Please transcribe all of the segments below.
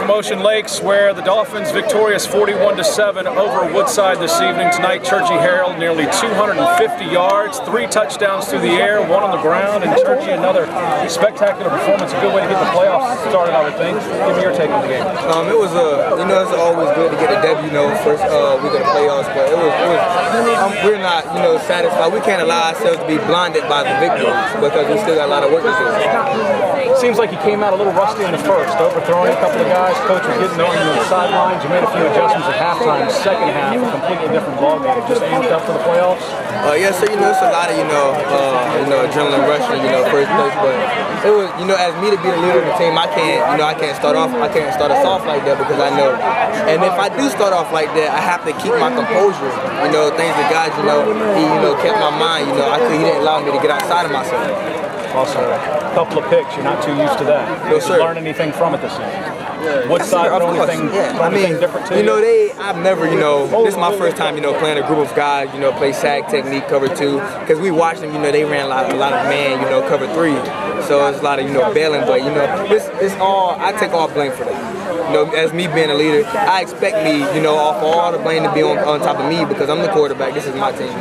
Motion Lakes, where the Dolphins victorious 41-7 over Woodside this evening. Tonight, Churchie Harold nearly 250 yards, 3 touchdowns through the air, 1 on the ground, and Churchie another spectacular performance. A good way to get the playoffs started, I would think. Give me your take on the game. It was it's always good to get a W, first week of the playoffs, but we're not, satisfied. We can't allow ourselves to be blinded by the victory because we still got a lot of work to do. Seems like you came out a little rusty in the first, overthrowing a couple of guys. Coach was getting on the sidelines. You made a few adjustments at halftime. Second half, a completely different ballgame. Just amped up for the playoffs. So it's a lot of adrenaline rushing, first place. But it was, as me to be the leader of the team, I can't start us off like that because I know. And if I do start off like that, I have to keep my composure. Things that God, he kept my mind. He didn't allow me to get outside of myself. Also, a couple of picks. You're not too used to that. No, sir. Did you learn anything from it this year? Woodside, anything different to you? I've never, this is my first time, playing a group of guys, play sag technique, cover 2, because we watched them, they ran a lot of man, cover 3, so it's a lot of, bailing, but, it's all, I take all blame for that. As me being a leader, I expect me, off all the blame to be on top of me because I'm the quarterback. This is my team.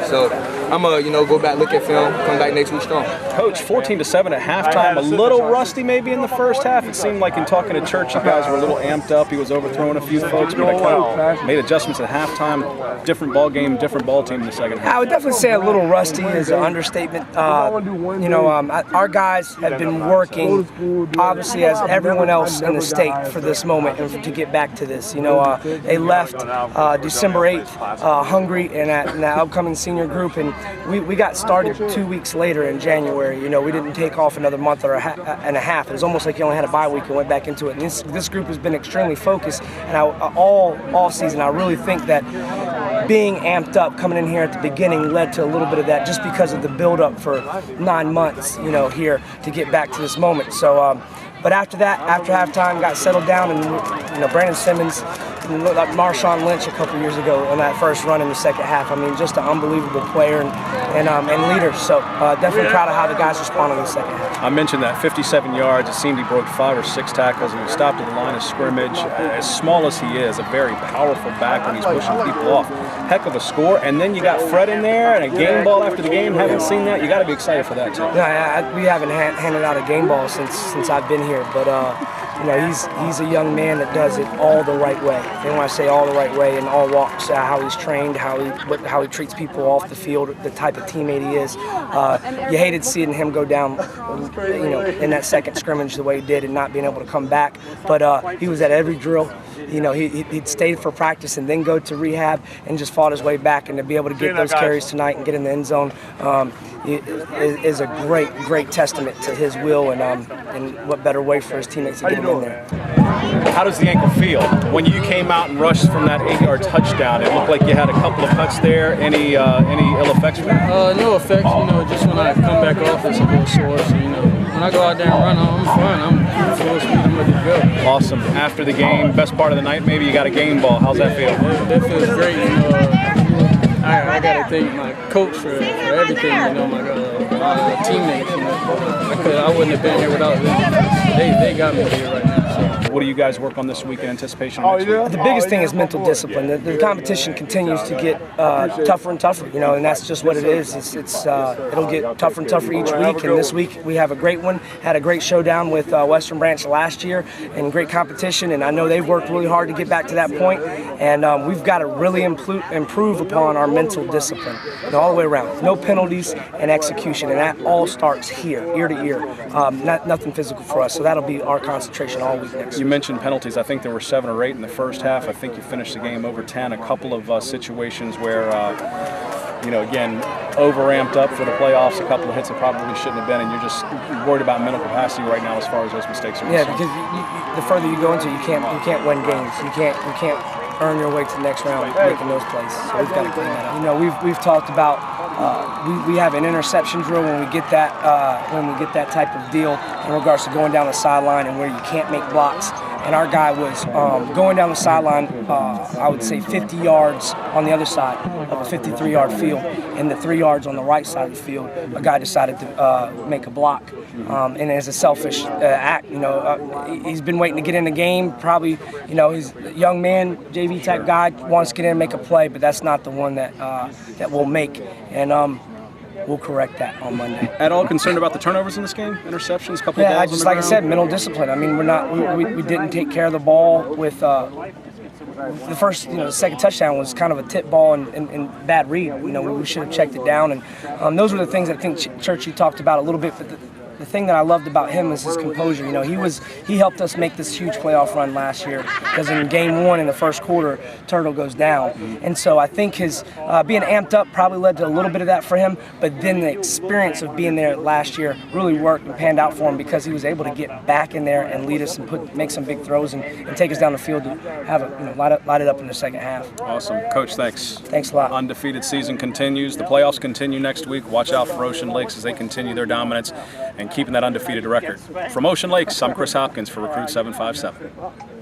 So I'm gonna, go back, look at film, come back next week strong. Coach, 14-7 at halftime. A little rusty maybe in the first half. It seemed like in talking to Church, you guys were a little amped up. He was overthrowing a few folks, but I kind of made adjustments at halftime. Different ball game, different ball team in the second half. I would definitely say a little rusty is an understatement. Our guys have been working, obviously, as everyone else in the state for this moment and to get back to this. They left December 8th hungry and at the upcoming senior group, and we got started 2 weeks later in January. We didn't take off another month or and a half. It was almost like you only had a bye week and went back into it. And this group has been extremely focused, and all season I really think that being amped up coming in here at the beginning led to a little bit of that just because of the build up for 9 months, here to get back to this moment. So, but after that, after halftime, got settled down, and Brandon Simmons looked like Marshawn Lynch a couple years ago on that first run in the second half. I mean, just an unbelievable player and leader. So definitely proud of how the guys responded in the second half. I mentioned that 57 yards. It seemed he broke 5 or 6 tackles, and he stopped at the line of scrimmage. As small as he is, a very powerful back when he's pushing people off. Heck of a score. And then you got Fred in there and a game ball after the game. Haven't seen that. You got to be excited for that too. Yeah, we haven't handed out a game ball since I've been here, but he's a young man that does it all the right way. And when I say all the right way, in all walks, how he's trained, how he treats people off the field, the type of teammate he is. You hated seeing him go down, in that second scrimmage the way he did and not being able to come back. But he was at every drill. He'd stayed for practice and then go to rehab and just fought his way back. And to be able to get those carries tonight and get in the end zone is a great testament to his will and what better way for his teammates to get him in there. How does the ankle feel? When you came out and rushed from that 8-yard touchdown, it looked like you had a couple of cuts there. Any ill effects from that? No effects. Just when I come back off, it's a little sore. So when I go out there and run, I'm fine. I'm full speed. I'm ready to go. Awesome. After the game, best part of the night, maybe you got a game ball. How's that feel? That feels great. I got to thank my coach for everything. My teammates. I wouldn't have been here without them. They got me here right now. So. What do you guys work on this week in anticipation of next week? The biggest thing is mental discipline. The competition continues to get tougher and tougher, and that's just what it is. It'll get tougher and tougher each week, and this week we have a great one. Had a great showdown with Western Branch last year, and great competition, and I know they've worked really hard to get back to that point, and we've got to really improve upon our mental discipline, all the way around. No penalties and execution, and that all starts here, ear to ear. Nothing physical for us, so that'll be our concentration all week next. You mentioned penalties. I think there were 7 or 8 in the first half. I think you finished the game over 10. A couple of situations where, again, over-amped up for the playoffs. A couple of hits that probably shouldn't have been, and you're just worried about mental capacity right now as far as those mistakes are concerned. Yeah, because the further you go into, you can't win games. You can't earn your way to the next round making those plays. So we've got to clean that up. We've talked about we have an interception drill when we get that type of deal in regards to going down the sideline and where you can't make blocks. and our guy was going down the sideline, I would say 50 yards on the other side of a 53-yard field, and the 3 yards on the right side of the field, a guy decided to make a block. And as a selfish act, he's been waiting to get in the game. Probably, he's a young man, JV type guy, wants to get in and make a play, but that's not the one that we'll make. And we'll correct that on Monday. At all concerned about the turnovers in this game? Interceptions, couple of balls just like I said, mental discipline. I mean, we didn't take care of the ball with. The first, the second touchdown was kind of a tip ball and bad read. We should have checked it down, and those were the things I think Churchie talked about a little bit. But the thing that I loved about him is his composure. He helped us make this huge playoff run last year because in game 1 in the first quarter, Turtle goes down, and so I think his being amped up probably led to a little bit of that for him. But then the experience of being there last year really worked and panned out for him because he was able to get back in there and lead us and make some big throws and take us down the field to have it, light it up in the second half. Awesome, Coach. Thanks. Thanks a lot. Undefeated season continues. The playoffs continue next week. Watch out for Ocean Lakes as they continue their dominance and keeping that undefeated record. From Ocean Lakes, I'm Chris Hopkins for Recruit 757.